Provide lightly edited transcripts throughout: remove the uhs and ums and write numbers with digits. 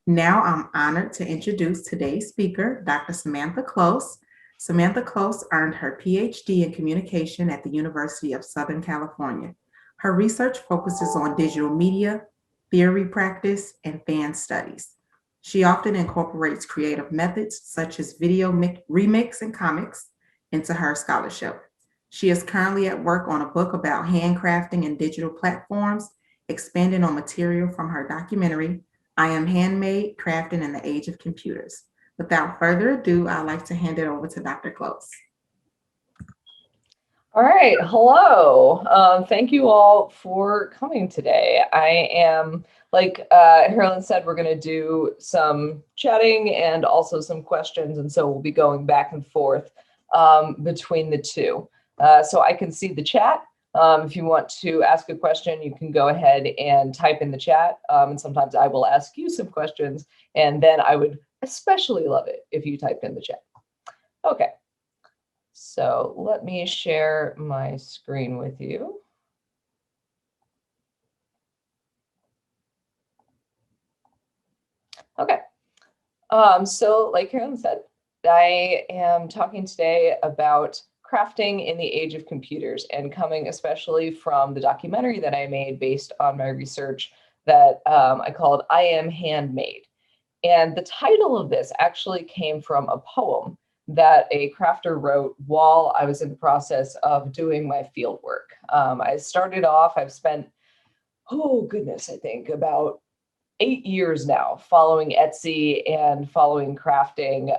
Now I'm honored to introduce today's speaker, Dr. Samantha Close. Samantha Close earned her PhD in communication at the University of Southern California. Her research focuses on digital media, theory practice, and fan studies. She often incorporates creative methods such as video remix and comics into her scholarship. She is currently at work on a book about handcrafting and digital platforms, expanding on material from her documentary, I Am Handmade, Crafting in the Age of Computers. Without further ado, I'd like to hand it over to Dr. Close. All right, hello. Thank you all for coming today. I am, like Harlan said, we're going to do some chatting and also some questions, and so we'll be going back and forth between the two. So I can see the chat. If you want to ask a question, you can go ahead and type in the chat, and sometimes I will ask you some questions, and then I would especially love it if you type in the chat. Okay. So let me share my screen with you. Okay. So like Karen said, I am talking today about crafting in the age of computers, and coming especially from the documentary that I made based on my research that I called I Am Handmade. And the title of this actually came from a poem that a crafter wrote while I was in the process of doing my field work. I started off, I've spent, oh goodness, I think about 8 years now following Etsy and following crafting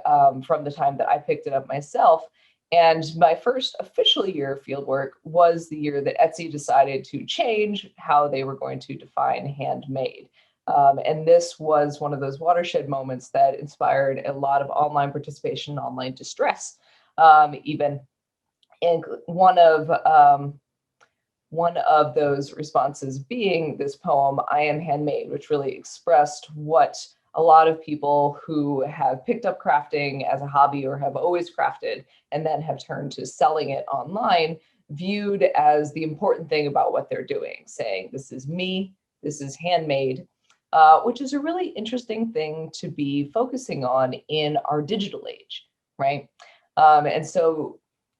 from the time that I picked it up myself. And my first official year of fieldwork was the year that Etsy decided to change how they were going to define handmade. And this was one of those watershed moments that inspired a lot of online participation, online distress, even. And one of those responses being this poem, I Am Handmade, which really expressed what a lot of people who have picked up crafting as a hobby or have always crafted and then have turned to selling it online viewed as the important thing about what they're doing, saying, this is me, this is handmade. Which is a really interesting thing to be focusing on in our digital age, right? And so,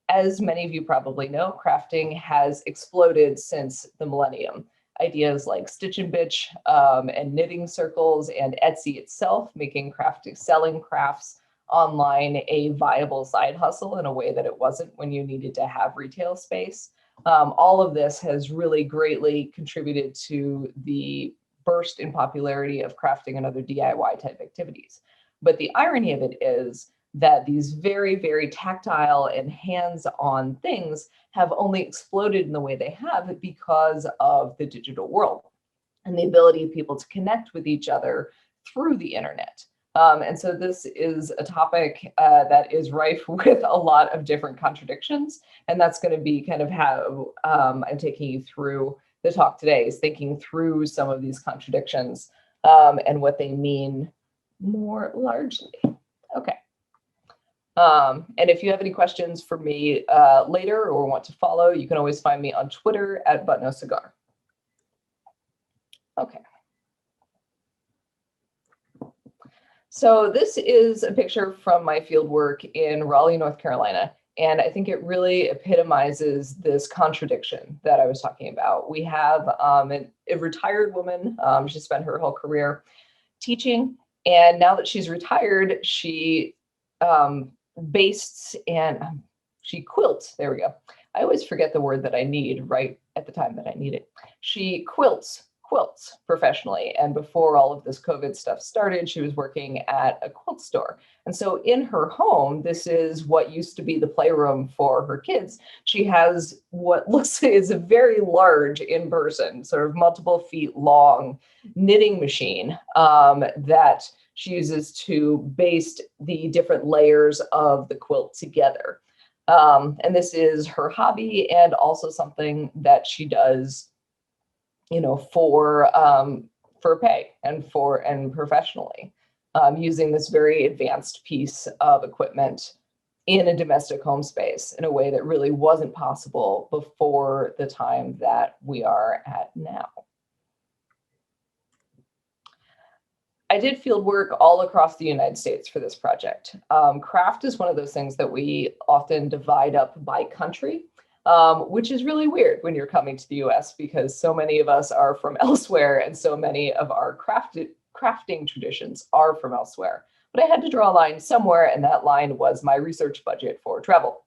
as many of you probably know, crafting has exploded since the millennium. Ideas like Stitch and Bitch and knitting circles and Etsy itself making crafting, selling crafts online a viable side hustle in a way that it wasn't when you needed to have retail space. All of this has really greatly contributed to the burst in popularity of crafting and other DIY type activities. But the irony of it is that these very, very tactile and hands-on things have only exploded in the way they have because of the digital world and the ability of people to connect with each other through the internet. And so this is a topic that is rife with a lot of different contradictions. And that's going to be kind of how I'm taking you through the talk today, is thinking through some of these contradictions and what they mean more largely. Okay. And if you have any questions for me later or want to follow, you can always find me on Twitter at @ButNoCigar. Okay. So this is a picture from my field work in Raleigh, North Carolina. And I think it really epitomizes this contradiction that I was talking about. We have a retired woman. She spent her whole career teaching. And now that she's retired, she bastes and she quilts. There we go. I always forget the word that I need right at the time that I need it. She quilts professionally. And before all of this COVID stuff started, she was working at a quilt store. And so in her home, this is what used to be the playroom for her kids. She has what looks like is a very large in-person, sort of multiple feet long knitting machine that she uses to baste the different layers of the quilt together. And this is her hobby and also something that she does, you know, for pay and professionally, using this very advanced piece of equipment in a domestic home space in a way that really wasn't possible before the time that we are at now. I did field work all across the United States for this project. Craft is one of those things that we often divide up by country, which is really weird when you're coming to the US because so many of us are from elsewhere and so many of our crafting traditions are from elsewhere. But I had to draw a line somewhere, and that line was my research budget for travel.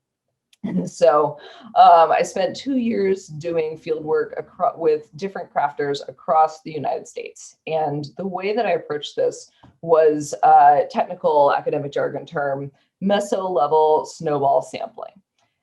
So I spent 2 years doing field work with different crafters across the United States. And the way that I approached this was technical academic jargon term, meso-level snowball sampling.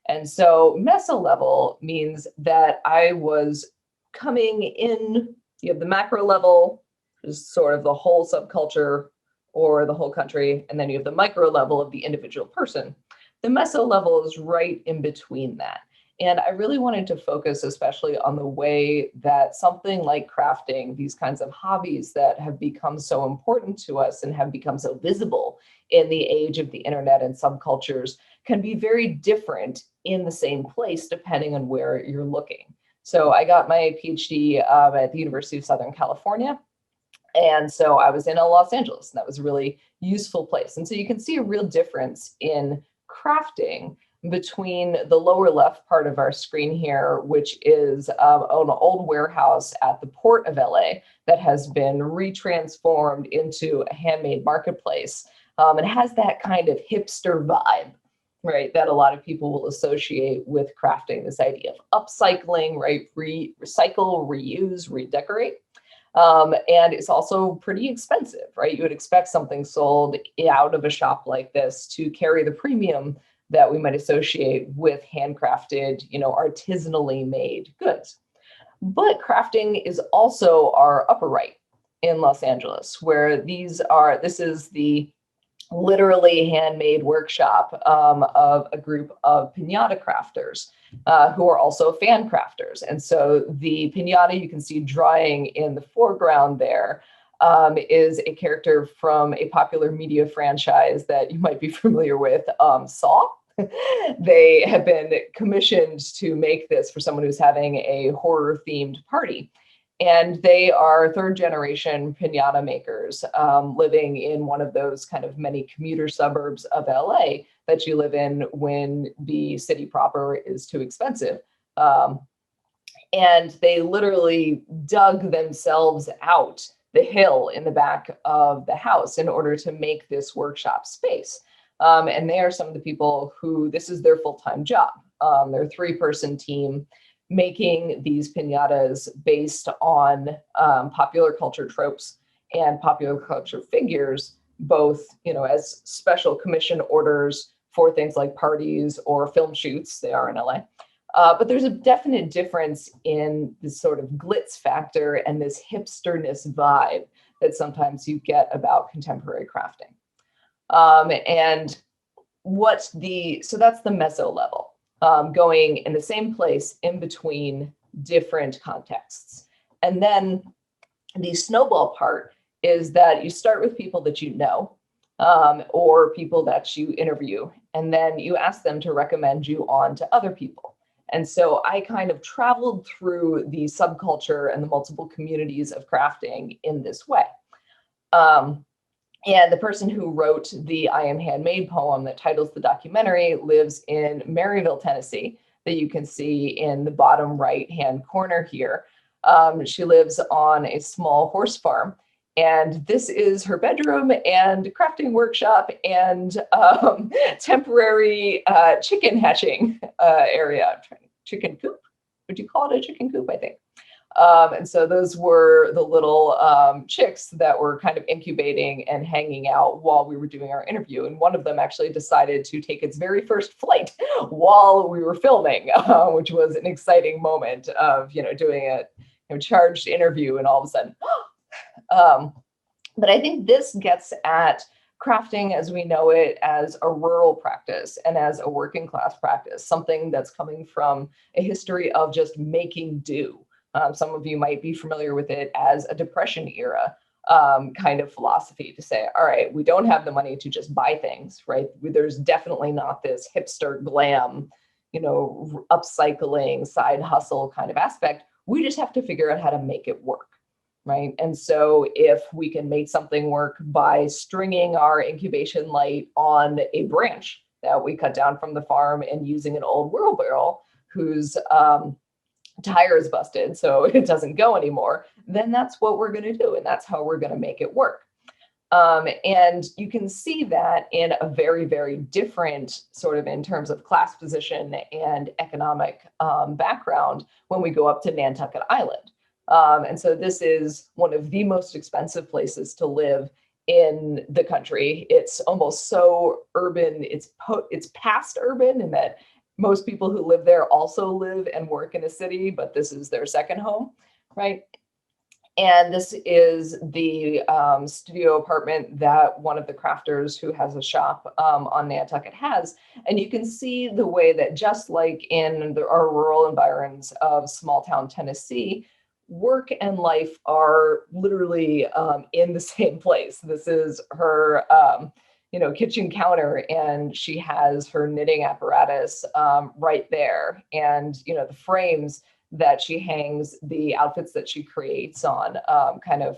And so meso-level means that I was coming in, you have the macro level, is sort of the whole subculture or the whole country, and then you have the micro level of the individual person. The meso level is right in between that. And I really wanted to focus especially on the way that something like crafting, these kinds of hobbies that have become so important to us and have become so visible in the age of the internet and subcultures, can be very different in the same place depending on where you're looking. So I got my PhD at the University of Southern California. And so I was in Los Angeles, and that was a really useful place. And so you can see a real difference in crafting between the lower left part of our screen here, which is an old warehouse at the port of LA that has been retransformed into a handmade marketplace. It has that kind of hipster vibe, right, that a lot of people will associate with crafting, this idea of upcycling, right, recycle, reuse, redecorate. And it's also pretty expensive, right? You would expect something sold out of a shop like this to carry the premium that we might associate with handcrafted, artisanally made goods. But crafting is also our upper right in Los Angeles, where this is the literally handmade workshop of a group of piñata crafters who are also fan crafters. And so the piñata you can see drying in the foreground there is a character from a popular media franchise that you might be familiar with, Saw. They have been commissioned to make this for someone who's having a horror-themed party. And they are third generation piñata makers living in one of those kind of many commuter suburbs of LA that you live in when the city proper is too expensive. And they literally dug themselves out the hill in the back of the house in order to make this workshop space. And they are some of the people who this is their full-time job. They're a 3-person team making these piñatas based on popular culture tropes and popular culture figures, both as special commission orders for things like parties or film shoots. They are in LA. But there's a definite difference in this sort of glitz factor and this hipsterness vibe that sometimes you get about contemporary crafting. So that's the meso level. Going in the same place in between different contexts. And then the snowball part is that you start with people that you know, or people that you interview, and then you ask them to recommend you on to other people. And so I kind of traveled through the subculture and the multiple communities of crafting in this way. And the person who wrote the I Am Handmade poem that titles the documentary lives in Maryville, Tennessee, that you can see in the bottom right-hand corner here. She lives on a small horse farm, and this is her bedroom and crafting workshop and temporary chicken hatching area. Chicken coop? Would you call it a chicken coop, I think? And so those were the little chicks that were kind of incubating and hanging out while we were doing our interview. And one of them actually decided to take its very first flight while we were filming, which was an exciting moment of, doing a charged interview and all of a sudden. But I think this gets at crafting as we know it as a rural practice and as a working class practice, something that's coming from a history of just making do. Some of you might be familiar with it as a Depression era kind of philosophy to say, all right, we don't have the money to just buy things, right? There's definitely not this hipster glam, upcycling, side hustle kind of aspect. We just have to figure out how to make it work. right? And so if we can make something work by stringing our incubation light on a branch that we cut down from the farm and using an old wheelbarrow whose tire is busted so it doesn't go anymore, then that's what we're going to do, and that's how we're going to make it work. And you can see that in a very, very different sort of in terms of class position and economic background when we go up to Nantucket Island. And so this is one of the most expensive places to live in the country. It's almost so urban, it's past urban in that most people who live there also live and work in a city, but this is their second home, right? And this is the studio apartment that one of the crafters who has a shop on Nantucket has. And you can see the way that just like in our rural environs of small town Tennessee, work and life are literally in the same place. This is her kitchen counter, and she has her knitting apparatus right there. And, the frames that she hangs the outfits that she creates on, kind of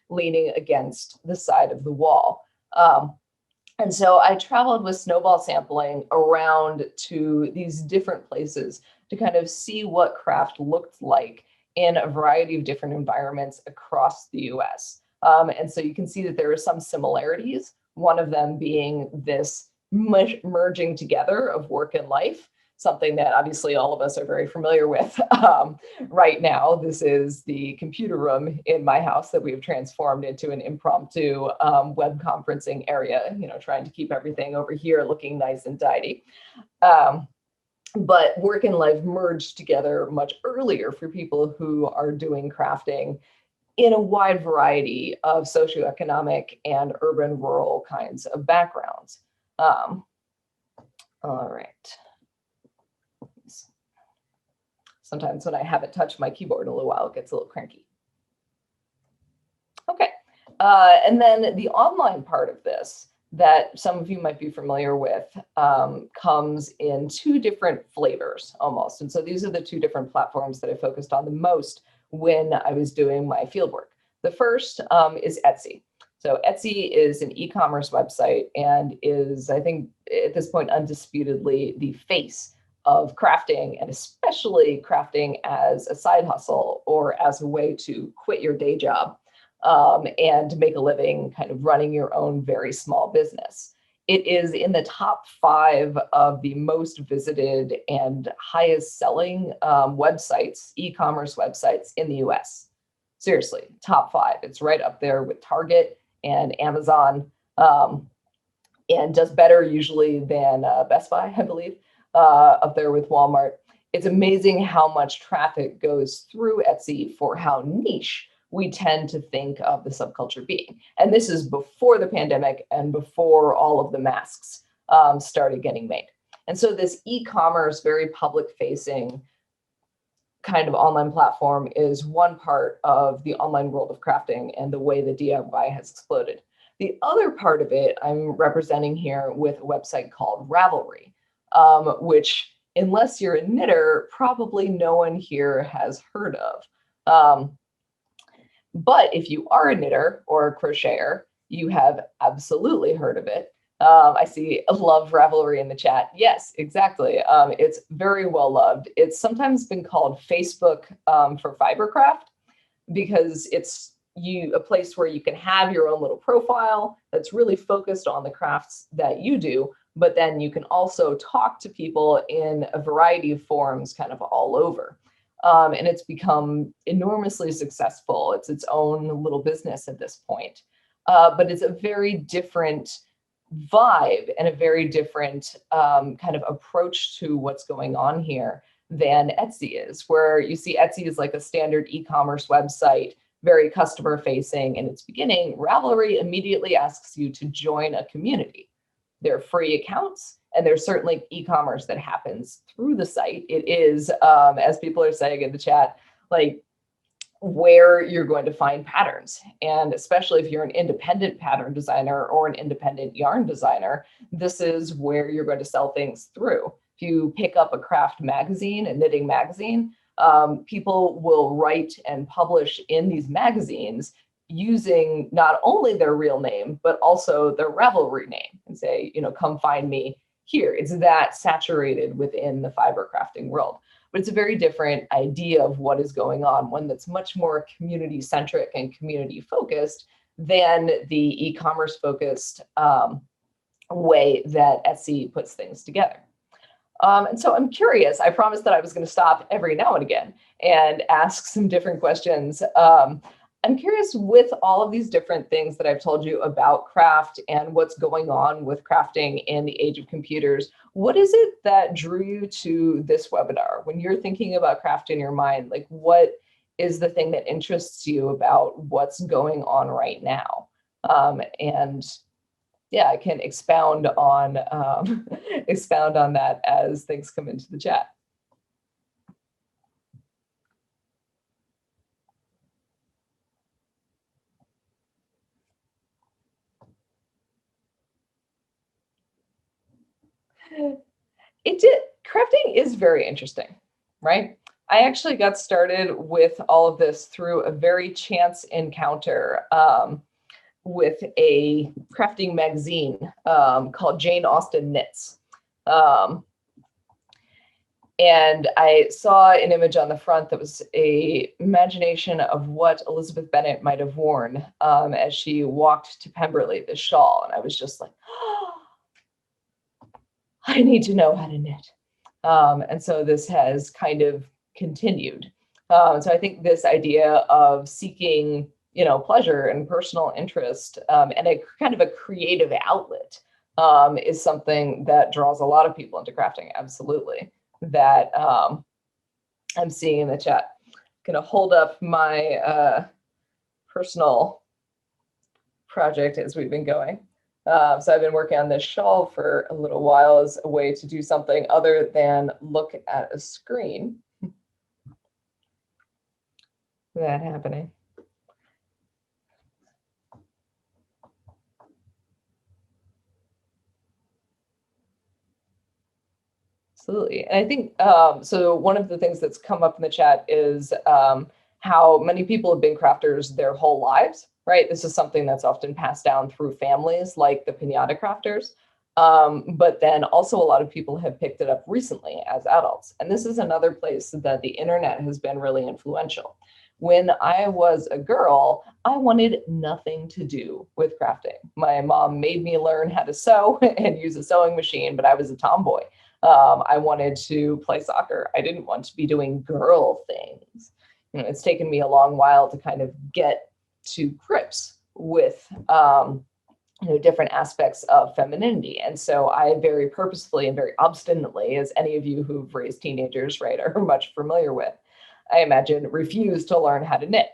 leaning against the side of the wall. And so I traveled with snowball sampling around to these different places to kind of see what craft looked like in a variety of different environments across the US. And so you can see that there are some similarities, one of them being this merging together of work and life, something that obviously all of us are very familiar with right now. This is the computer room in my house that we've transformed into an impromptu web conferencing area, trying to keep everything over here looking nice and tidy. But work and life merged together much earlier for people who are doing crafting in a wide variety of socioeconomic and urban rural kinds of backgrounds. All right. Sometimes when I haven't touched my keyboard in a little while, it gets a little cranky. Okay, and then the online part of this that some of you might be familiar with comes in two different flavors almost. And so these are the two different platforms that I focused on the most when I was doing my fieldwork. The first is Etsy. So Etsy is an e-commerce website and is, I think, at this point, undisputedly the face of crafting, and especially crafting as a side hustle or as a way to quit your day job and make a living kind of running your own very small business. It is in the top 5 of the most visited and highest selling websites, e-commerce websites in the US. Seriously, top 5. It's right up there with Target and Amazon, and does better usually than Best Buy, I believe. Up there with Walmart. It's amazing how much traffic goes through Etsy for how niche we tend to think of the subculture being. And this is before the pandemic and before all of the masks started getting made. And so this e-commerce, very public-facing kind of online platform is one part of the online world of crafting and the way the DIY has exploded. The other part of it I'm representing here with a website called Ravelry. Which, unless you're a knitter, probably no one here has heard of. But if you are a knitter or a crocheter, you have absolutely heard of it. I see a love Ravelry in the chat. Yes, exactly. It's very well loved. It's sometimes been called Facebook for fibercraft because it's a place where you can have your own little profile that's really focused on the crafts that you do, but then you can also talk to people in a variety of forums kind of all over. And it's become enormously successful. It's its own little business at this point. But it's a very different vibe and a very different kind of approach to what's going on here than Etsy is, where you see Etsy is like a standard e-commerce website, very customer facing in its beginning. Ravelry immediately asks you to join a community. They're free accounts, and there's certainly e-commerce that happens through the site. It is, as people are saying in the chat, like where you're going to find patterns. And especially if you're an independent pattern designer or an independent yarn designer, this is where you're going to sell things through. If you pick up a craft magazine, a knitting magazine, People will write and publish in these magazines using not only their real name, but also their Ravelry name and say, come find me here. It's that saturated within the fiber crafting world. But it's a very different idea of what is going on, one that's much more community centric and community focused than the e-commerce focused way that Etsy puts things together. And so I'm curious, I promised that I was going to stop every now and again and ask some different questions. I'm curious, with all of these different things that I've told you about craft and what's going on with crafting in the age of computers, what is it that drew you to this webinar? When you're thinking about craft in your mind, like, what is the thing that interests you about what's going on right now? And yeah, I can expound on that as things come into the chat. Crafting is very interesting, right? I actually got started with all of this through a very chance encounter with a crafting magazine called Jane Austen Knits. And I saw an image on the front that was an imagination of what Elizabeth Bennet might have worn as she walked to Pemberley, this shawl. And I was just like, oh, I need to know how to knit. And so this has kind of continued. So I think this idea of seeking, pleasure and personal interest and a kind of a creative outlet is something that draws a lot of people into crafting, absolutely, that I'm seeing in the chat. I'm going to hold up my personal project as we've been going. So I've been working on this shawl for a little while as a way to do something other than look at a screen. That happening. Absolutely. And I think, so one of the things that's come up in the chat is how many people have been crafters their whole lives, right? This is something that's often passed down through families like the piñata crafters. But then also a lot of people have picked it up recently as adults. And this is another place that the internet has been really influential. When I was a girl, I wanted nothing to do with crafting. My mom made me learn how to sew and use a sewing machine, but I was a tomboy. I wanted to play soccer. I didn't want to be doing girl things. It's taken me a long while to kind of get to grips with different aspects of femininity. And so I very purposefully and very obstinately, as any of you who've raised teenagers, right, are much familiar with, I imagine, refused to learn how to knit.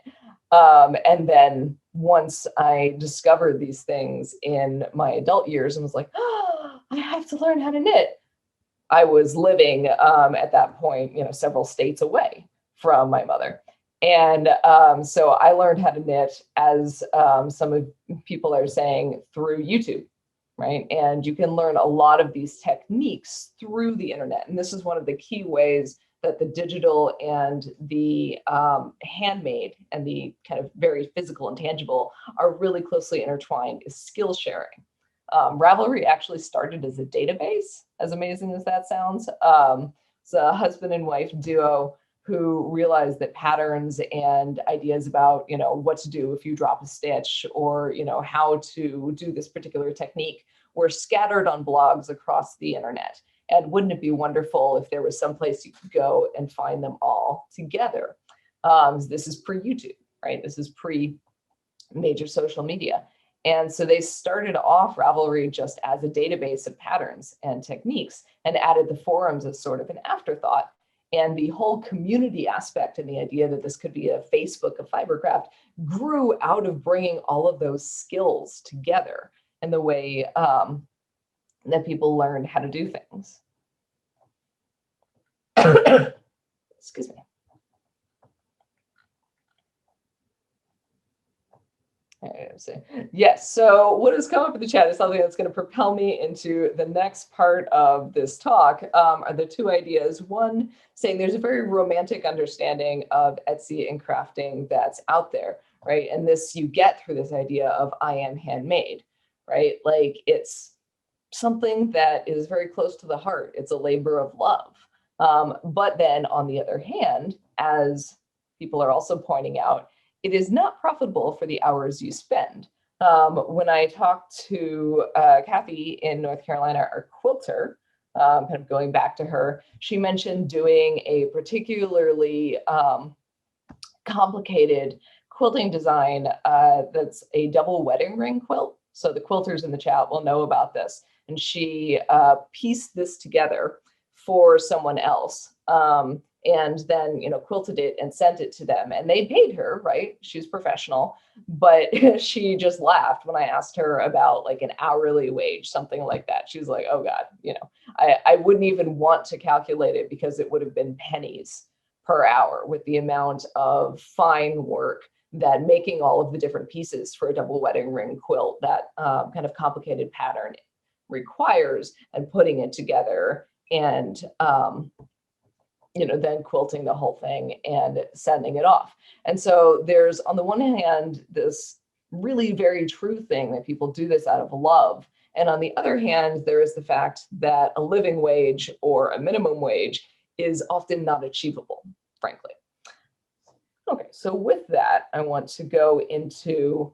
And then once I discovered these things in my adult years and was like, oh, I have to learn how to knit, I was living at that point, several states away from my mother. And so I learned how to knit, as some of people are saying, through YouTube, right? And you can learn a lot of these techniques through the internet. And this is one of the key ways that the digital and the handmade and the kind of very physical and tangible are really closely intertwined, is skill sharing. Ravelry actually started as a database, as amazing as that sounds. It's a husband and wife duo who realized that patterns and ideas about, what to do if you drop a stitch, or, how to do this particular technique, were scattered on blogs across the internet. And wouldn't it be wonderful if there was some place you could go and find them all together? This is pre-YouTube, right? This is pre-major social media. And so they started off Ravelry just as a database of patterns and techniques, and added the forums as sort of an afterthought. And the whole community aspect and the idea that this could be a Facebook of fibercraft grew out of bringing all of those skills together in the way that people learned how to do things. Excuse me. Yes, so what has come up in the chat is something that's going to propel me into the next part of this talk, are the two ideas. One, saying there's a very romantic understanding of Etsy and crafting that's out there, right? And this you get through this idea of I am handmade, right? Like it's something that is very close to the heart. It's a labor of love. But then on the other hand, as people are also pointing out, it is not profitable for the hours you spend. When I talked to Kathy in North Carolina, our quilter, kind of going back to her, she mentioned doing a particularly complicated quilting design that's a double wedding ring quilt. So the quilters in the chat will know about this. And she pieced this together for someone else. And then, quilted it and sent it to them. And they paid her, right? She's professional. But she just laughed when I asked her about like an hourly wage, something like that. She was like, oh God, I wouldn't even want to calculate it because it would have been pennies per hour with the amount of fine work that making all of the different pieces for a double wedding ring quilt, that kind of complicated pattern requires, and putting it together and then quilting the whole thing and sending it off. And so there's, on the one hand, this really very true thing that people do this out of love. And on the other hand, there is the fact that a living wage or a minimum wage is often not achievable, frankly. Okay, so with that, I want to go into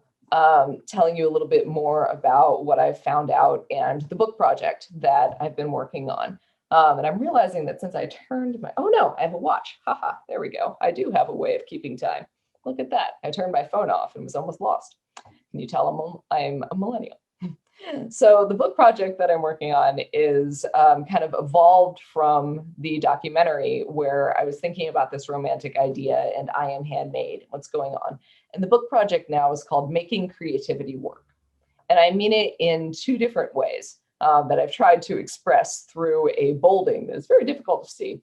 telling you a little bit more about what I've found out and the book project that I've been working on. And I'm realizing that since I turned my, oh no, I have a watch. Haha, there we go. I do have a way of keeping time. Look at that. I turned my phone off and was almost lost. Can you tell I'm a millennial? So the book project that I'm working on is kind of evolved from the documentary where I was thinking about this romantic idea and I am handmade, what's going on. And the book project now is called Making Creativity Work. And I mean it in two different ways that I've tried to express through a bolding that is very difficult to see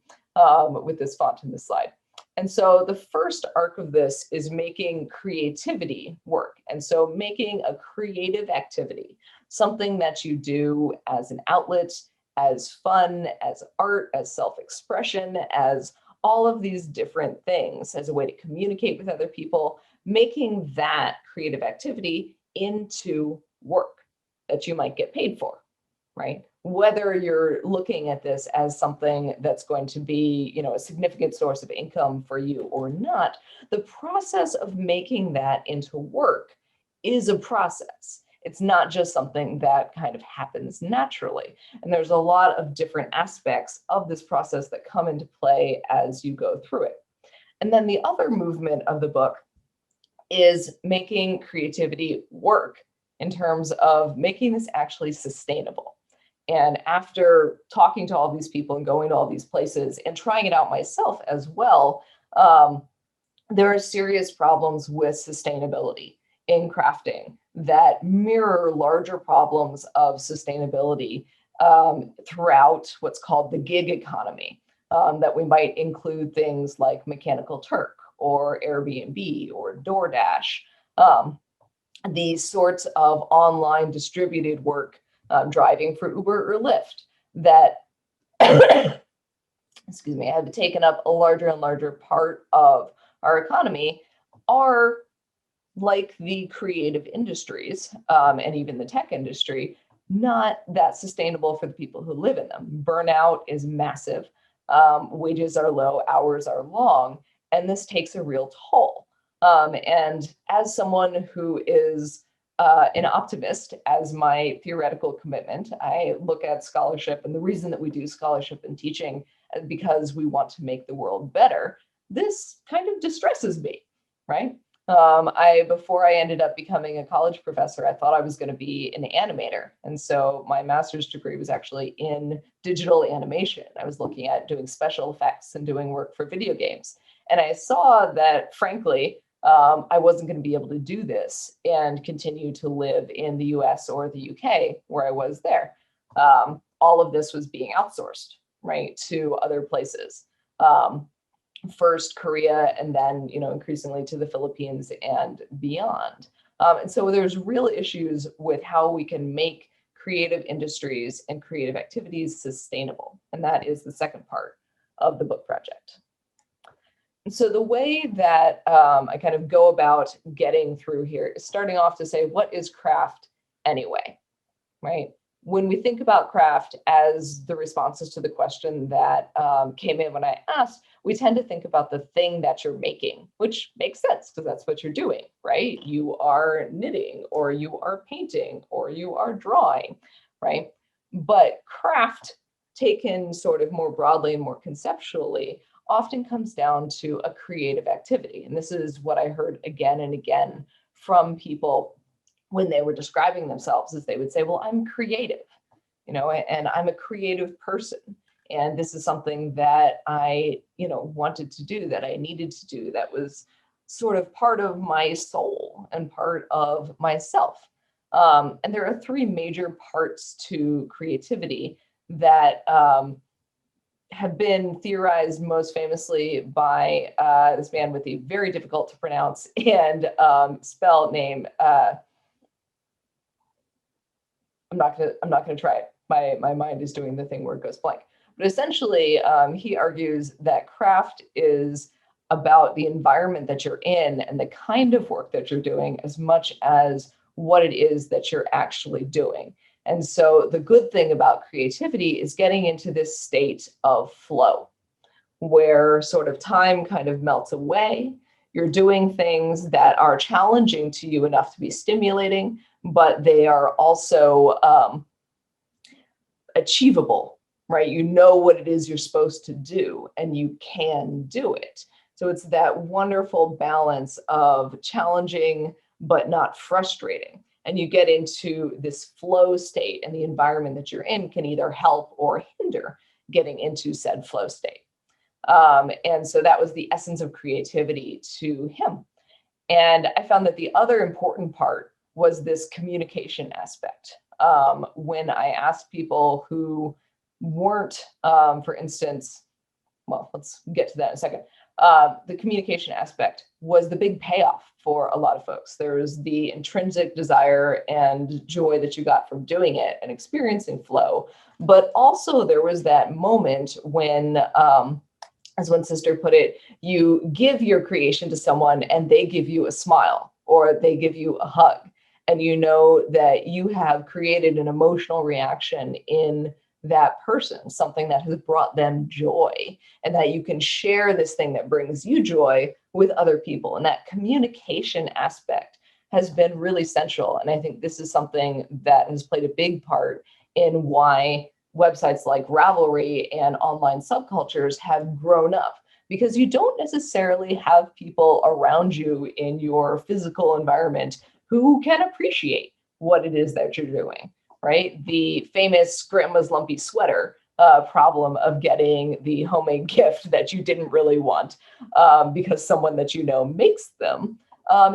with this font in this slide. And so the first arc of this is making creativity work. And so making a creative activity, something that you do as an outlet, as fun, as art, as self-expression, as all of these different things, as a way to communicate with other people, making that creative activity into work that you might get paid for, right? Whether you're looking at this as something that's going to be, a significant source of income for you or not, the process of making that into work is a process. It's not just something that kind of happens naturally. And there's a lot of different aspects of this process that come into play as you go through it. And then the other movement of the book is making creativity work in terms of making this actually sustainable. And after talking to all these people and going to all these places and trying it out myself as well, there are serious problems with sustainability in crafting that mirror larger problems of sustainability throughout what's called the gig economy, that we might include things like Mechanical Turk or Airbnb or DoorDash, these sorts of online distributed work, driving for Uber or Lyft, that, excuse me, have taken up a larger and larger part of our economy, are like the creative industries and even the tech industry, not that sustainable for the people who live in them. Burnout is massive. Wages are low, hours are long, and this takes a real toll. And as someone who is an optimist as my theoretical commitment, I look at scholarship, and the reason that we do scholarship and teaching is because we want to make the world better. This kind of distresses me, right? Before I ended up becoming a college professor, I thought I was going to be an animator. And so my master's degree was actually in digital animation. I was looking at doing special effects and doing work for video games. And I saw that, frankly, I wasn't going to be able to do this and continue to live in the US or the UK where I was there. All of this was being outsourced, right, to other places. first Korea, and then, increasingly to the Philippines and beyond. And so there's real issues with how we can make creative industries and creative activities sustainable. And that is the second part of the book project. And so the way that I kind of go about getting through here is starting off to say, what is craft anyway, right? When we think about craft as the responses to the question that came in when I asked, we tend to think about the thing that you're making, which makes sense because that's what you're doing, right? You are knitting, or you are painting, or you are drawing, right? But craft, taken sort of more broadly and more conceptually, often comes down to a creative activity. And this is what I heard again and again from people when they were describing themselves, is they would say, well, I'm creative, and I'm a creative person. And this is something that I, wanted to do, that I needed to do, that was sort of part of my soul and part of myself. And there are three major parts to creativity that have been theorized most famously by this man with a very difficult to pronounce and spell name. I'm not gonna try it. My mind is doing the thing where it goes blank. But essentially, he argues that craft is about the environment that you're in and the kind of work that you're doing, as much as what it is that you're actually doing. And so the good thing about creativity is getting into this state of flow, where sort of time kind of melts away. You're doing things that are challenging to you enough to be stimulating, but they are also achievable, right? You know what it is you're supposed to do, and you can do it. So it's that wonderful balance of challenging, but not frustrating. And you get into this flow state, and the environment that you're in can either help or hinder getting into said flow state. And so that was the essence of creativity to him. And I found that the other important part was this communication aspect. When I asked people who weren't, for instance, well, let's get to that in a second. The communication aspect was the big payoff for a lot of folks. There was the intrinsic desire and joy that you got from doing it and experiencing flow, but also there was that moment when, as one sister put it, you give your creation to someone and they give you a smile or they give you a hug. And you know that you have created an emotional reaction in that person, something that has brought them joy, and that you can share this thing that brings you joy with other people. And that communication aspect has been really central. And I think this is something that has played a big part in why websites like Ravelry and online subcultures have grown up, because you don't necessarily have people around you in your physical environment who can appreciate what it is that you're doing, right? The famous grandma's lumpy sweater problem of getting the homemade gift that you didn't really want because someone that you know makes them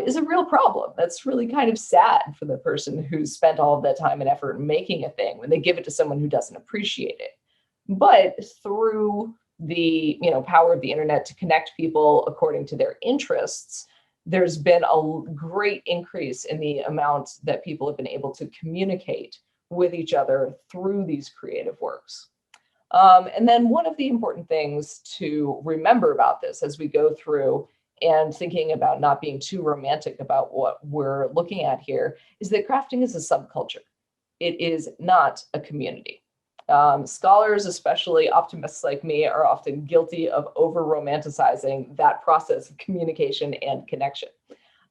is a real problem. That's really kind of sad for the person who's spent all of that time and effort making a thing when they give it to someone who doesn't appreciate it. But through the power of the internet to connect people according to their interests, there's been a great increase in the amount that people have been able to communicate with each other through these creative works. And then one of the important things to remember about this as we go through and thinking about not being too romantic about what we're looking at here is that crafting is a subculture. It is not a community. Scholars, especially optimists like me, are often guilty of over-romanticizing that process of communication and connection.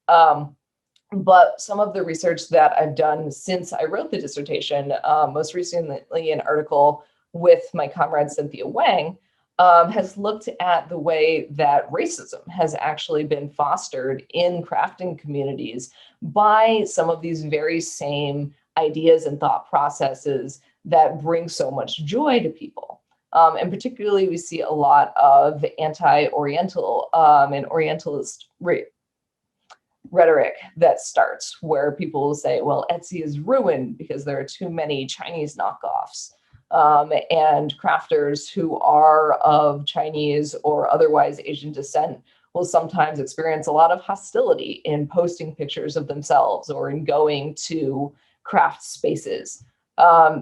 But some of the research that I've done since I wrote the dissertation, most recently an article with my comrade Cynthia Wang, has looked at the way that racism has actually been fostered in crafting communities by some of these very same ideas and thought processes that bring so much joy to people. And particularly, we see a lot of anti-Oriental and Orientalist rhetoric that starts where people will say, well, Etsy is ruined because there are too many Chinese knockoffs. And crafters who are of Chinese or otherwise Asian descent will sometimes experience a lot of hostility in posting pictures of themselves or in going to craft spaces.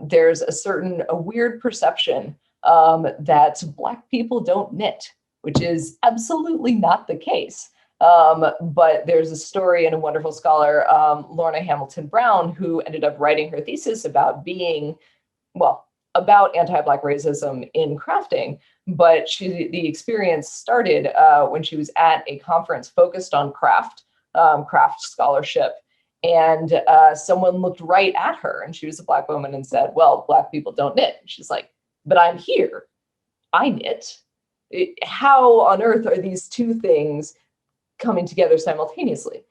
There's a weird perception that Black people don't knit, which is absolutely not the case. But there's a story and a wonderful scholar, Lorna Hamilton Brown, who ended up writing her thesis about about anti-Black racism in crafting. But the experience started when she was at a conference focused on craft scholarship. And someone looked right at her, and she was a Black woman, and said, well, Black people don't knit. And she's like, but I'm here. I knit. How on earth are these two things coming together simultaneously?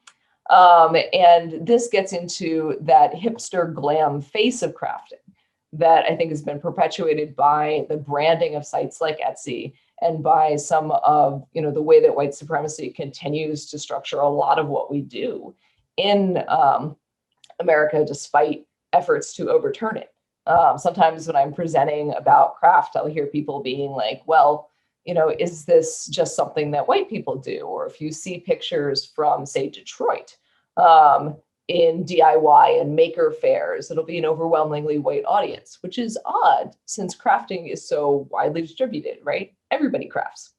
And this gets into that hipster glam face of crafting that I think has been perpetuated by the branding of sites like Etsy and by some of the way that white supremacy continues to structure a lot of what we do in America, despite efforts to overturn it. Sometimes when I'm presenting about craft, I'll hear people being like, well, is this just something that white people do? Or if you see pictures from, say, Detroit, in DIY and maker fairs, it'll be an overwhelmingly white audience, which is odd since crafting is so widely distributed, right? Everybody crafts.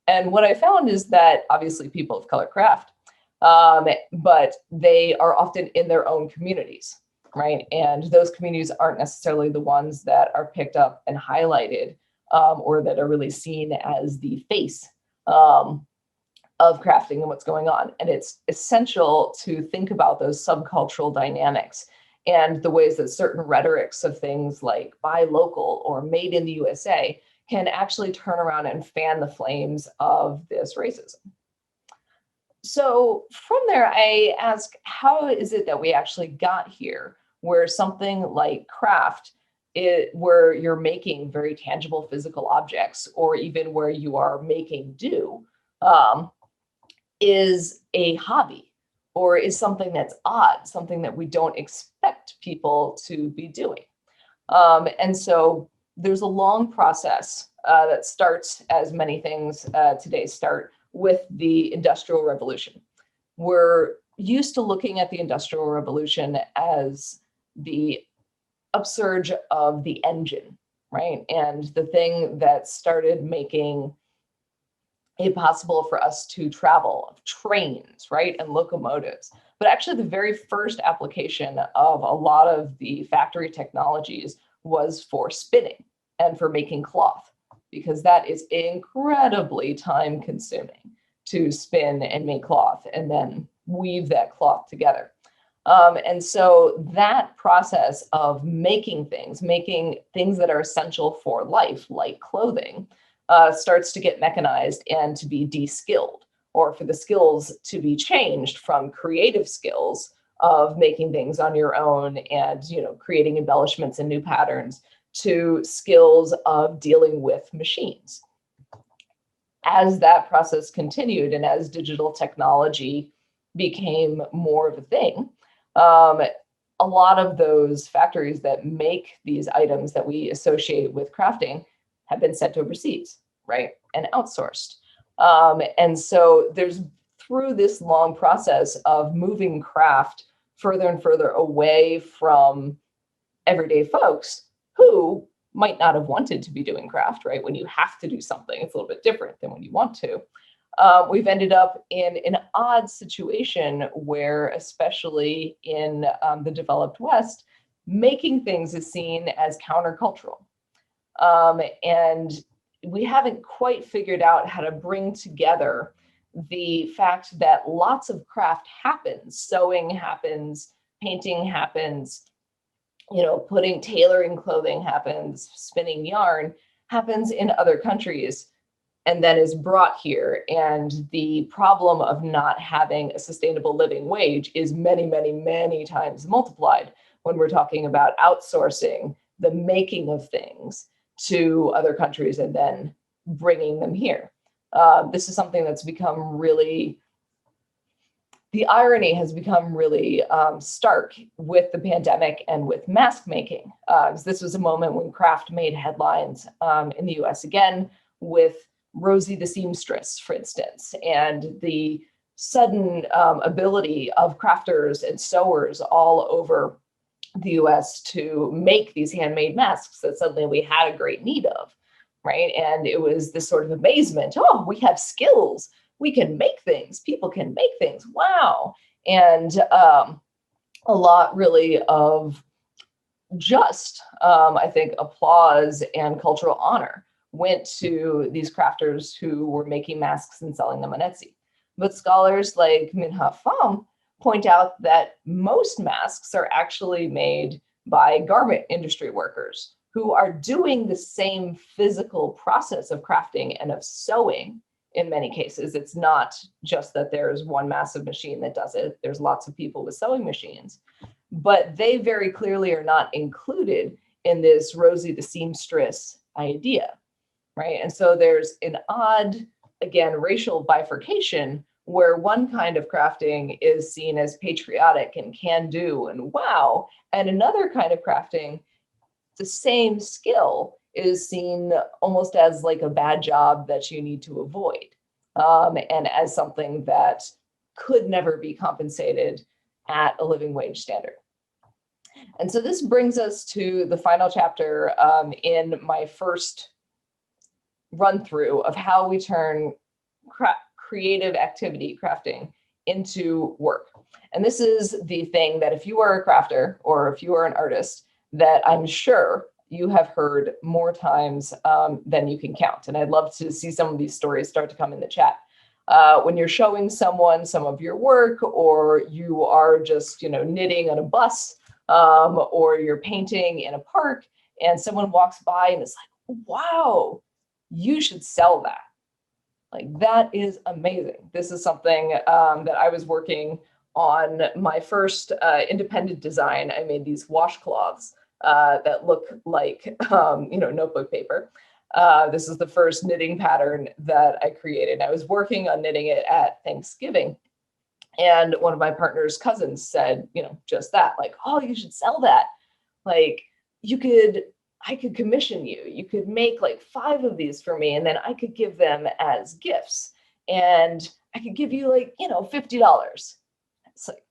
And what I found is that obviously people of color craft, but they are often in their own communities, right? And those communities aren't necessarily the ones that are picked up and highlighted or that are really seen as the face of crafting and what's going on. And it's essential to think about those subcultural dynamics and the ways that certain rhetorics of things like buy local or made in the USA can actually turn around and fan the flames of this racism. So from there, I ask, how is it that we actually got here where something like craft, where you're making very tangible physical objects, or even where you are making do, is a hobby or is something that's odd, something that we don't expect people to be doing. And so there's a long process that starts, as many things today start, with the Industrial Revolution. We're used to looking at the Industrial Revolution as the upsurge of the engine, right? And the thing that started making it possible for us to travel, trains, right, and locomotives. But actually the very first application of a lot of the factory technologies was for spinning and for making cloth, because that is incredibly time consuming to spin and make cloth and then weave that cloth together. And so that process of making things that are essential for life, like clothing, starts to get mechanized and to be de-skilled, or for the skills to be changed from creative skills of making things on your own and creating embellishments and new patterns to skills of dealing with machines. As that process continued and as digital technology became more of a thing, a lot of those factories that make these items that we associate with crafting have been sent overseas, right, and outsourced. And so there's, through this long process of moving craft further and further away from everyday folks who might not have wanted to be doing craft, right? When you have to do something, it's a little bit different than when you want to. We've ended up in an odd situation where, especially in the developed West, making things is seen as countercultural. And we haven't quite figured out how to bring together the fact that lots of craft happens. Sewing happens, painting happens, tailoring clothing happens, spinning yarn happens in other countries, and then is brought here. And the problem of not having a sustainable living wage is many, many, many times multiplied when we're talking about outsourcing the making of things to other countries and then bringing them here. This is something that's become really the irony has become really stark with the pandemic and with mask making. This was a moment when craft made headlines in the US again, with Rosie the seamstress, for instance, and the sudden ability of crafters and sewers all over the US to make these handmade masks that suddenly we had a great need of, right? And it was this sort of amazement. Oh, we have skills. We can make things. People can make things. Wow. And a lot really of just, I think, applause and cultural honor went to these crafters who were making masks and selling them on Etsy. But scholars like Minha Pham point out that most masks are actually made by garment industry workers who are doing the same physical process of crafting and of sewing. In many cases, it's not just that there's one massive machine that does it. There's lots of people with sewing machines, but they very clearly are not included in this Rosie the seamstress idea, right? And so there's an odd, again, racial bifurcation where one kind of crafting is seen as patriotic and can do and wow, and another kind of crafting, the same skill, is seen almost as like a bad job that you need to avoid, and as something that could never be compensated at a living wage standard. And so this brings us to the final chapter in my first run through of how we turn creative activity, crafting, into work. And this is the thing that if you are a crafter or if you are an artist, that I'm sure you have heard more times than you can count. And I'd love to see some of these stories start to come in the chat. When you're showing someone some of your work, or you are just, knitting on a bus, or you're painting in a park, and someone walks by and is like, wow, you should sell that. Like, that is amazing. This is something that I was working on my first independent design. I made these washcloths that look like, notebook paper. This is the first knitting pattern that I created. I was working on knitting it at Thanksgiving. And one of my partner's cousins said, just that, like, oh, you should sell that. Like, I could commission you. You could make like 5 of these for me, and then I could give them as gifts. And I could give you like, $50. It's like,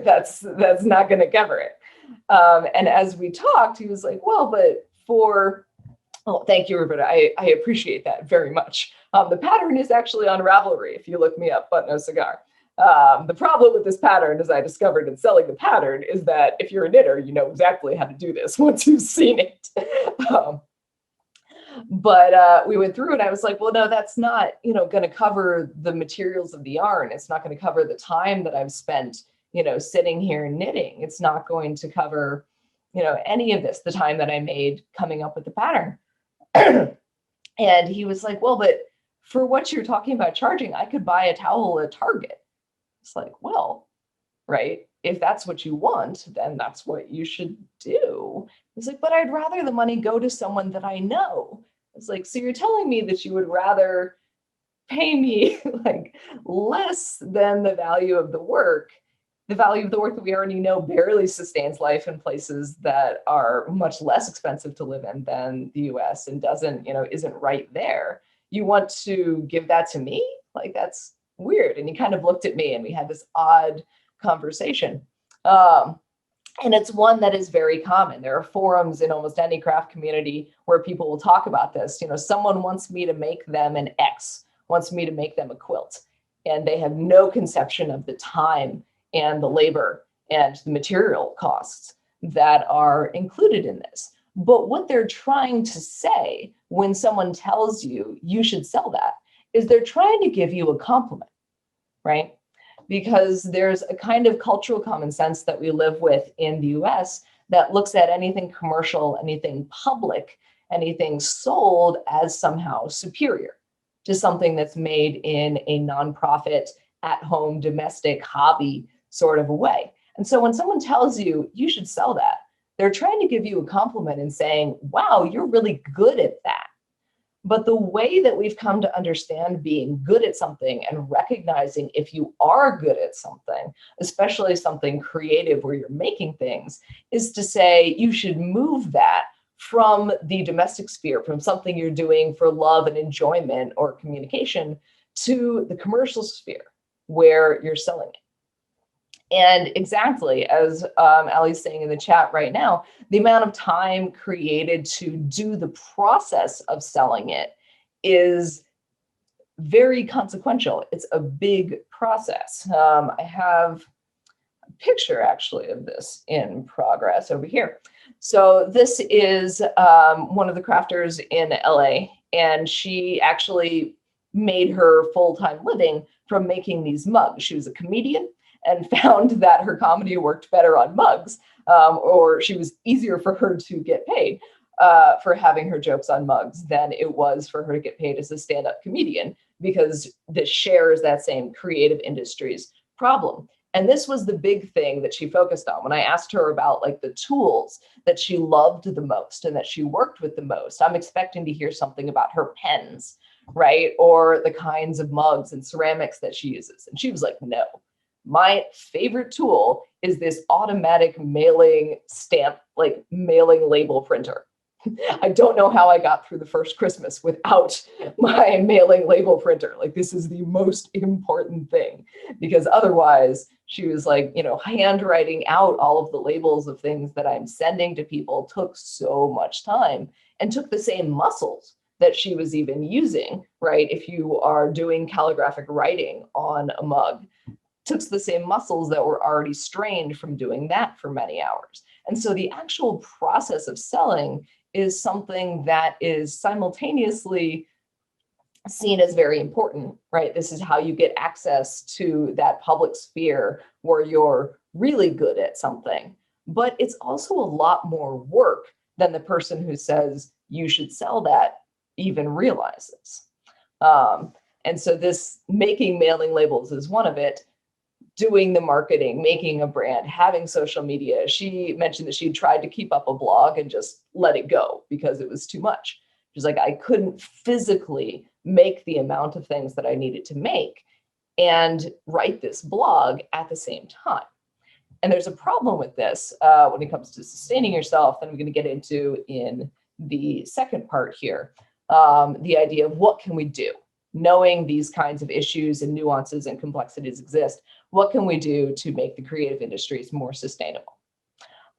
that's not going to cover it. And as we talked, he was like, well, but thank you, Roberta. I appreciate that very much. The pattern is actually on Ravelry. If you look me up, But No Cigar. The problem with this pattern, as I discovered in selling the pattern, is that if you're a knitter, you know exactly how to do this once you've seen it. But we went through and I was like, well, no, that's not, going to cover the materials of the yarn. It's not going to cover the time that I've spent, sitting here knitting. It's not going to cover, any of this, the time that I made coming up with the pattern. And he was like, well, but for what you're talking about charging, I could buy a towel at Target. It's like, well, right, if that's what you want, then that's what you should do. He's like, but I'd rather the money go to someone that I know. It's like, so you're telling me that you would rather pay me like less than the value of the work that we already know barely sustains life in places that are much less expensive to live in than the US and isn't right there. You want to give that to me? Like, that's weird. And he kind of looked at me and we had this odd conversation. And it's one that is very common. There are forums in almost any craft community where people will talk about this. Someone wants me to make them an X, wants me to make them a quilt, and they have no conception of the time and the labor and the material costs that are included in this. But what they're trying to say when someone tells you you should sell that is they're trying to give you a compliment, right? Because there's a kind of cultural common sense that we live with in the US that looks at anything commercial, anything public, anything sold as somehow superior to something that's made in a nonprofit, at-home, domestic hobby sort of a way. And so when someone tells you you should sell that, they're trying to give you a compliment and saying, wow, you're really good at that. But the way that we've come to understand being good at something and recognizing if you are good at something, especially something creative where you're making things, is to say you should move that from the domestic sphere, from something you're doing for love and enjoyment or communication, to the commercial sphere where you're selling it. And exactly as Ali's saying in the chat right now, the amount of time created to do the process of selling it is very consequential. It's a big process. I have a picture actually of this in progress over here. So this is one of the crafters in LA, and she actually made her full-time living from making these mugs. She was a comedian and found that her comedy worked better on mugs, or she was easier for her to get paid for having her jokes on mugs than it was for her to get paid as a stand-up comedian, because this shares that same creative industries problem. And this was the big thing that she focused on. When I asked her about like the tools that she loved the most and that she worked with the most, I'm expecting to hear something about her pens, right? Or the kinds of mugs and ceramics that she uses. And she was like, no, my favorite tool is this automatic mailing stamp, like mailing label printer. I don't know how I got through the first Christmas without my mailing label printer. Like, this is the most important thing, because otherwise she was like, you know, handwriting out all of the labels of things that I'm sending to people took so much time and took the same muscles that she was even using, right? If you are doing calligraphic writing on a mug, took the same muscles that were already strained from doing that for many hours. And so the actual process of selling is something that is simultaneously seen as very important, right? This is how you get access to that public sphere where you're really good at something. But it's also a lot more work than the person who says you should sell that even realizes. And so this making mailing labels is one of it. Doing the marketing, making a brand, having social media. She mentioned that she tried to keep up a blog and just let it go because it was too much. She's like, I couldn't physically make the amount of things that I needed to make and write this blog at the same time. And there's a problem with this when it comes to sustaining yourself, that I'm going to get into in the second part here. The idea of what can we do? Knowing these kinds of issues and nuances and complexities exist, what can we do to make the creative industries more sustainable?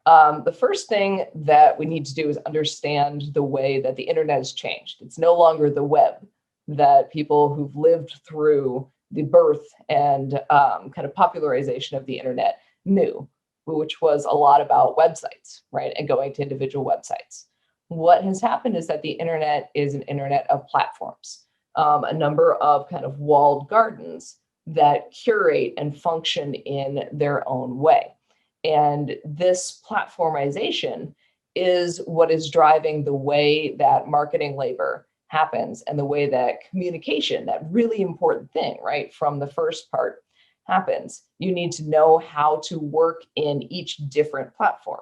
The first thing that we need to do is understand the way that the internet has changed. It's no longer the web that people who've lived through the birth and kind of popularization of the internet knew, which was a lot about websites, right? And going to individual websites. What has happened is that the internet is an internet of platforms. A number of kind of walled gardens that curate and function in their own way. And this platformization is what is driving the way that marketing labor happens and the way that communication, that really important thing, right, from the first part happens. You need to know how to work in each different platform.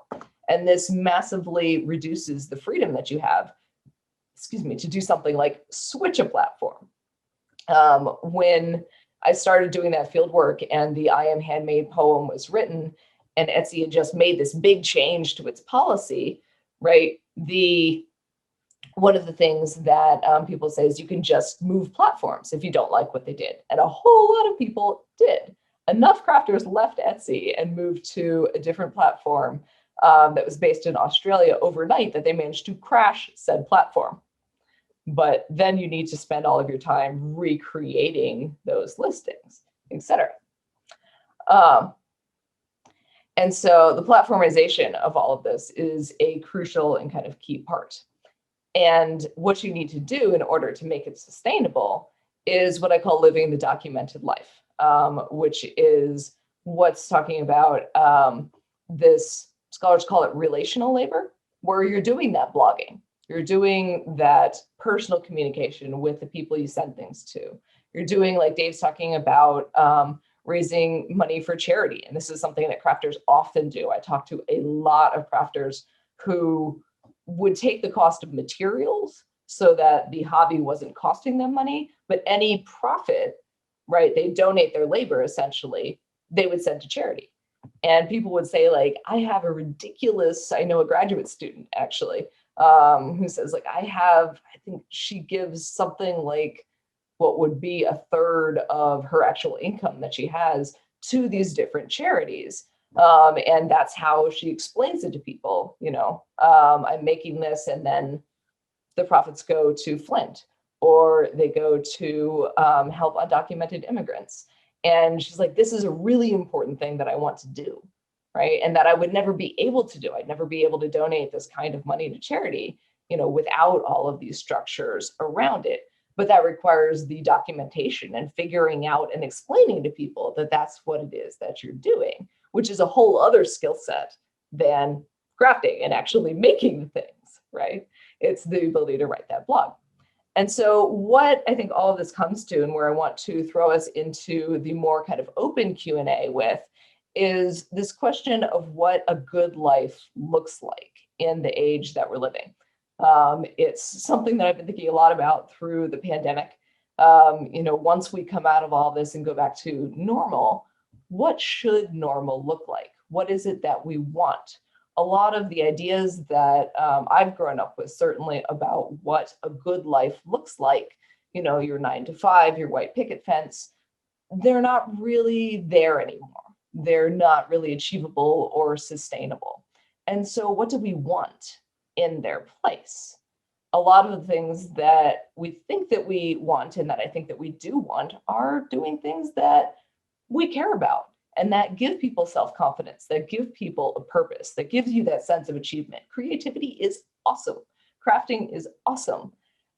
And this massively reduces the freedom that you have, to do something like switch a platform. When I started doing that field work and the I Am Handmade poem was written and Etsy had just made this big change to its policy, right? One of the things that people say is you can just move platforms if you don't like what they did. And a whole lot of people did. Enough crafters left Etsy and moved to a different platform that was based in Australia overnight that they managed to crash said platform. But then you need to spend all of your time recreating those listings, etc. And so the platformization of all of this is a crucial and kind of key part. And what you need to do in order to make it sustainable is what I call living the documented life, which is what's talking about this, scholars call it relational labor, where you're doing that blogging. You're doing that personal communication with the people you send things to. You're doing, like Dave's talking about, raising money for charity. And this is something that crafters often do. I talk to a lot of crafters who would take the cost of materials so that the hobby wasn't costing them money, but any profit, right, they donate their labor essentially, they would send to charity. And people would say, like, I have a ridiculous, I know a graduate student actually, who says, like, I think she gives something like what would be a third of her actual income that she has to these different charities. And that's how she explains it to people, I'm making this, and then the profits go to Flint, or they go to help undocumented immigrants. And she's like, this is a really important thing that I want to do, right? And that I would never be able to do. I'd never be able to donate this kind of money to charity, without all of these structures around it. But that requires the documentation and figuring out and explaining to people that that's what it is that you're doing, which is a whole other skill set than crafting and actually making the things, right? It's the ability to write that blog. And so what I think all of this comes to, and where I want to throw us into the more kind of open Q&A with, is this question of what a good life looks like in the age that we're living. It's something that I've been thinking a lot about through the pandemic. Once we come out of all this and go back to normal, what should normal look like? What is it that we want? A lot of the ideas that I've grown up with, certainly about what a good life looks like, your 9 to 5, your white picket fence, they're not really there anymore. They're not really achievable or sustainable. And so what do we want in their place? A lot of the things that we think that we want, and that I think that we do want, are doing things that we care about, and that give people self-confidence, that give people a purpose, that gives you that sense of achievement. Creativity is awesome. Crafting is awesome.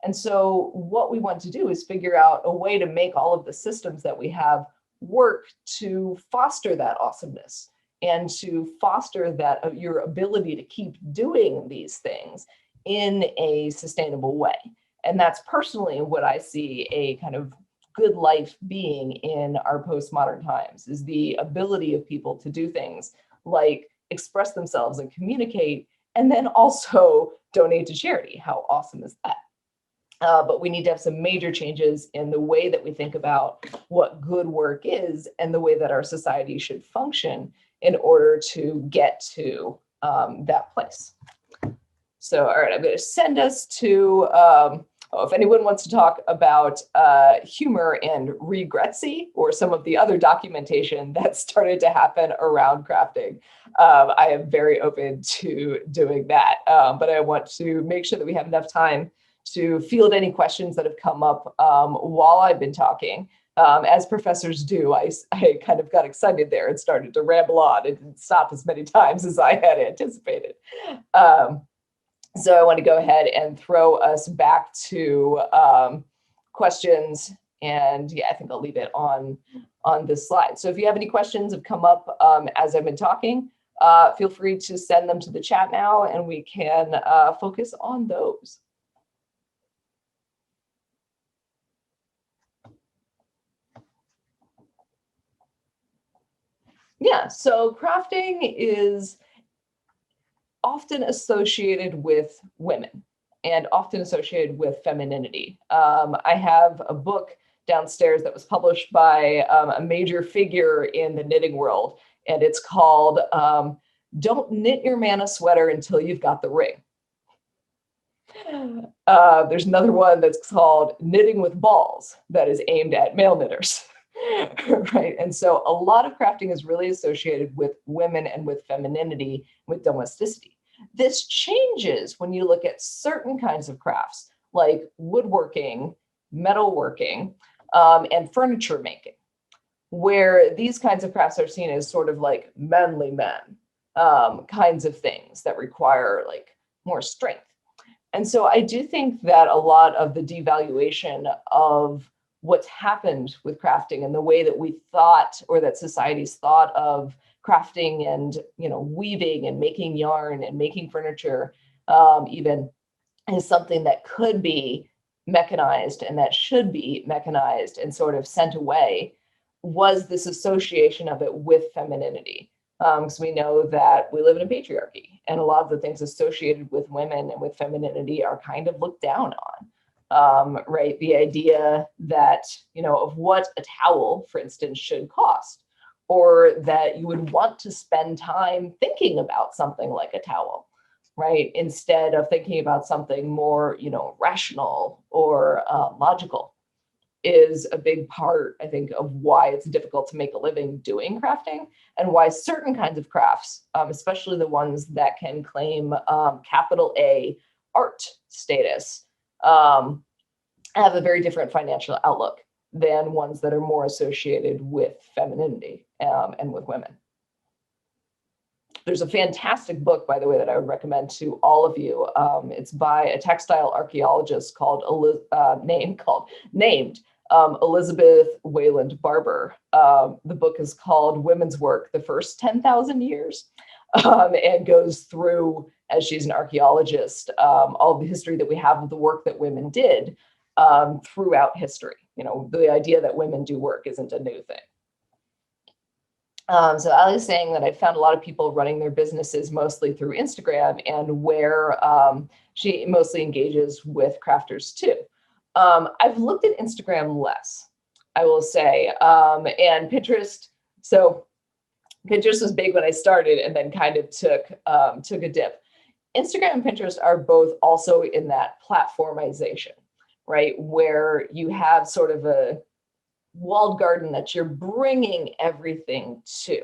And so what we want to do is figure out a way to make all of the systems that we have work to foster that awesomeness and to foster that your ability to keep doing these things in a sustainable way. And that's personally what I see a kind of good life being in our postmodern times, is the ability of people to do things like express themselves and communicate, and then also donate to charity. How awesome is that? But we need to have some major changes in the way that we think about what good work is and the way that our society should function in order to get to that place. So, all right, I'm going to send us to, if anyone wants to talk about humor and regretsy, or some of the other documentation that started to happen around crafting, I am very open to doing that. But I want to make sure that we have enough time to field any questions that have come up while I've been talking. As professors do, I kind of got excited there and started to ramble on and didn't stop as many times as I had anticipated. So I want to go ahead and throw us back to questions. And yeah, I think I'll leave it on this slide. So if you have any questions that have come up as I've been talking, feel free to send them to the chat now, and we can focus on those. Yeah, so crafting is often associated with women and often associated with femininity. I have a book downstairs that was published by a major figure in the knitting world, and it's called Don't Knit Your Man a Sweater Until You've Got the Ring. There's another one that's called Knitting with Balls that is aimed at male knitters. Right. And so a lot of crafting is really associated with women and with femininity, with domesticity. This changes when you look at certain kinds of crafts like woodworking, metalworking, and furniture making, where these kinds of crafts are seen as sort of like manly men kinds of things that require like more strength. And so I do think that a lot of the devaluation of what's happened with crafting and the way that we thought, or that society's thought of crafting and, weaving and making yarn and making furniture even, is something that could be mechanized and that should be mechanized and sort of sent away, was this association of it with femininity. So we know that we live in a patriarchy, And a lot of the things associated with women and with femininity are kind of looked down on. Right? The idea that, of what a towel, for instance, should cost, or that you would want to spend time thinking about something like a towel, right? Instead of thinking about something more, rational or logical, is a big part, I think, of why it's difficult to make a living doing crafting, and why certain kinds of crafts, especially the ones that can claim capital A art status, have a very different financial outlook than ones that are more associated with femininity and with women. There's a fantastic book, by the way, that I would recommend to all of you. It's by a textile archaeologist named Elizabeth Wayland Barber. The book is called Women's Work, The First 10,000 Years, and goes through, as she's an archaeologist, all the history that we have of the work that women did throughout history. The idea that women do work isn't a new thing. So Ali is saying that I found a lot of people running their businesses mostly through Instagram, and where she mostly engages with crafters too. I've looked at Instagram less, I will say, and Pinterest. So Pinterest was big when I started, and then kind of took a dip. Instagram and Pinterest are both also in that platformization, right? Where you have sort of a walled garden that you're bringing everything to.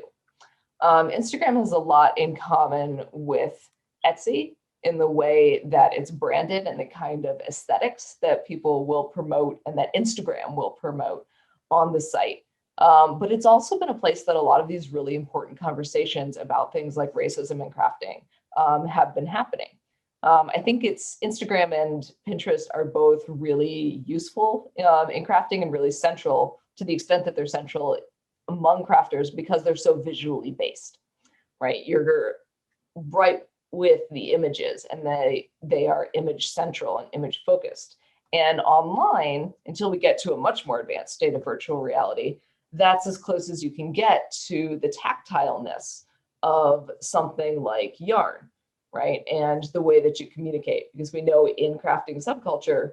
Instagram has a lot in common with Etsy in the way that it's branded and the kind of aesthetics that people will promote and that Instagram will promote on the site. But it's also been a place that a lot of these really important conversations about things like racism and crafting have been happening. I think it's Instagram and Pinterest are both really useful in crafting and really central, to the extent that they're central among crafters, because they're so visually based, right? You're right with the images, and they are image central and image focused. And online, until we get to a much more advanced state of virtual reality, that's as close as you can get to the tactileness of something like yarn, right? And the way that you communicate, because we know in crafting subculture,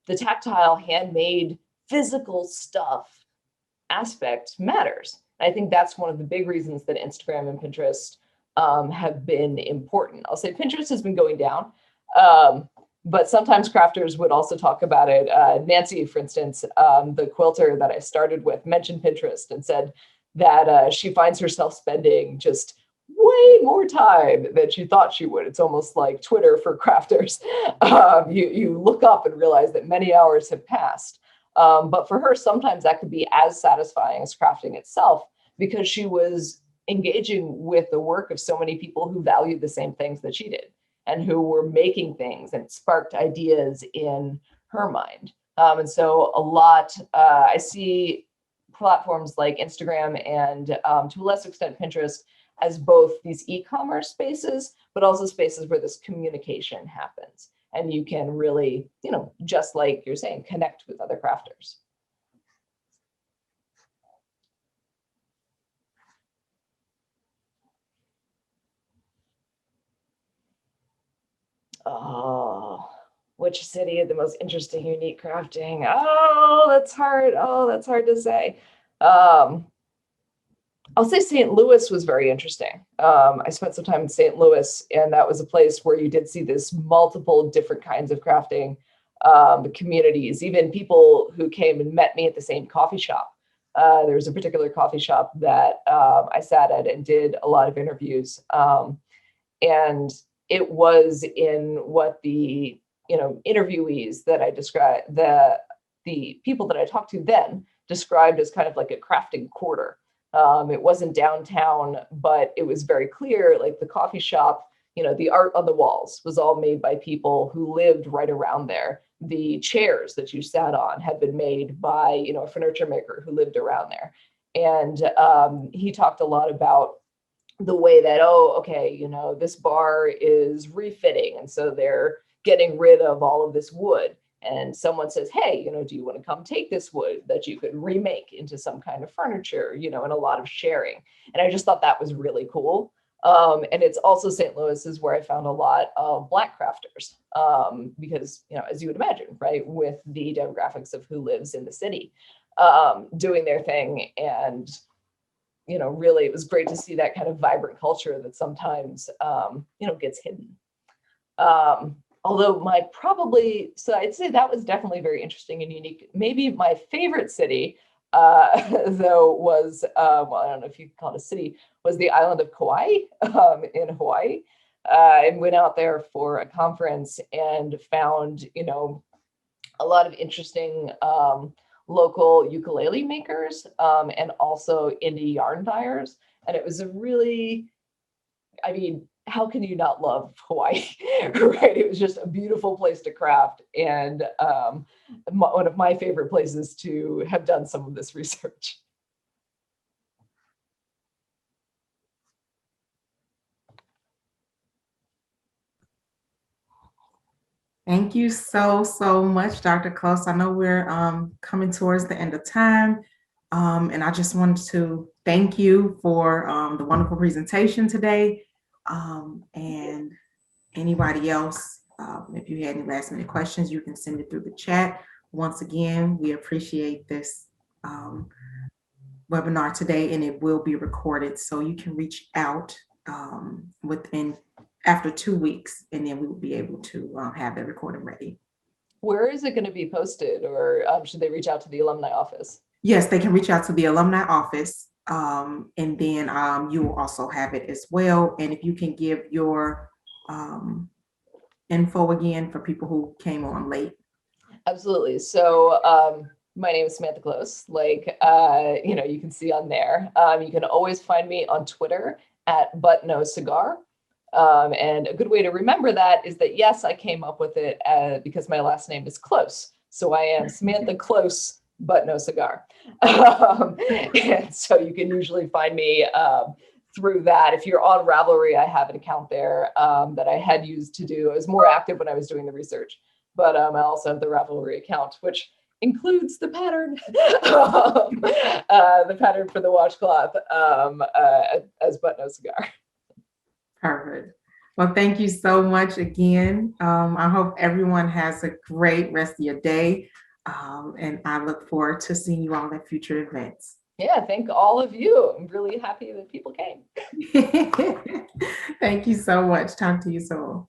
the tactile, handmade, physical stuff aspect matters. I think that's one of the big reasons that Instagram and Pinterest have been important. I'll say Pinterest has been going down, but sometimes crafters would also talk about it. Nancy, for instance, the quilter that I started with, mentioned Pinterest and said that she finds herself spending just way more time than she thought she would. It's almost like Twitter for crafters. You look up and realize that many hours have passed. But for her, sometimes that could be as satisfying as crafting itself, because she was engaging with the work of so many people who valued the same things that she did, and who were making things, and it sparked ideas in her mind. And so a lot, I see platforms like Instagram and to a less extent Pinterest as both these e-commerce spaces, but also spaces where this communication happens. And you can really, just like you're saying, connect with other crafters. Oh, which city had the most interesting, unique crafting? Oh, that's hard. Oh, that's hard to say. I'll say St. Louis was very interesting. I spent some time in St. Louis, and that was a place where you did see this multiple different kinds of crafting communities, even people who came and met me at the same coffee shop. There was a particular coffee shop that I sat at and did a lot of interviews. And it was in what the interviewees that I described, the people that I talked to then described as kind of like a crafting quarter. It wasn't downtown, but it was very clear, like the coffee shop, the art on the walls was all made by people who lived right around there. The chairs that you sat on had been made by, a furniture maker who lived around there. And he talked a lot about the way that, this bar is refitting, and so they're getting rid of all of this wood. And someone says, hey, do you want to come take this wood that you could remake into some kind of furniture, and a lot of sharing. And I just thought that was really cool. And it's also St. Louis is where I found a lot of Black crafters, because, as you would imagine, right, with the demographics of who lives in the city, doing their thing. And, really, it was great to see that kind of vibrant culture that sometimes, gets hidden. Although so I'd say that was definitely very interesting and unique. Maybe my favorite city, though, was, well, I don't know if you could call it a city, was the island of Kauai, in Hawaii. And went out there for a conference and found, a lot of interesting local ukulele makers, and also indie yarn dyers. And it was a really, how can you not love Hawaii, right? It was just a beautiful place to craft, and one of my favorite places to have done some of this research. Thank you so, so much, Dr. Close. I know we're coming towards the end of time, and I just wanted to thank you for the wonderful presentation today. And anybody else, if you had any last minute questions, you can send it through the chat. Once again, we appreciate this webinar today, and it will be recorded, so you can reach out after 2 weeks, and then we will be able to have that recording ready. Where is it going to be posted, or should they reach out to the alumni office? Yes, they can reach out to the alumni office, and then you will also have it as well. And if you can give your info again for people who came on late. Absolutely. So my name is Samantha Close, like, you can see on there. You can always find me on Twitter at @ButNoCigar. And a good way to remember that is that, yes, I came up with it because my last name is Close. So I am Samantha Close, @ButNoCigar. And so you can usually find me through that. If you're on Ravelry, I have an account there that I had used to do. I was more active when I was doing the research, but I also have the Ravelry account, which includes the pattern, the pattern for the washcloth, as @ButNoCigar. Perfect. Well, thank you so much again. I hope everyone has a great rest of your day. And I look forward to seeing you all at future events. Yeah, thank all of you. I'm really happy that people came. Thank you so much. Talk to you soon.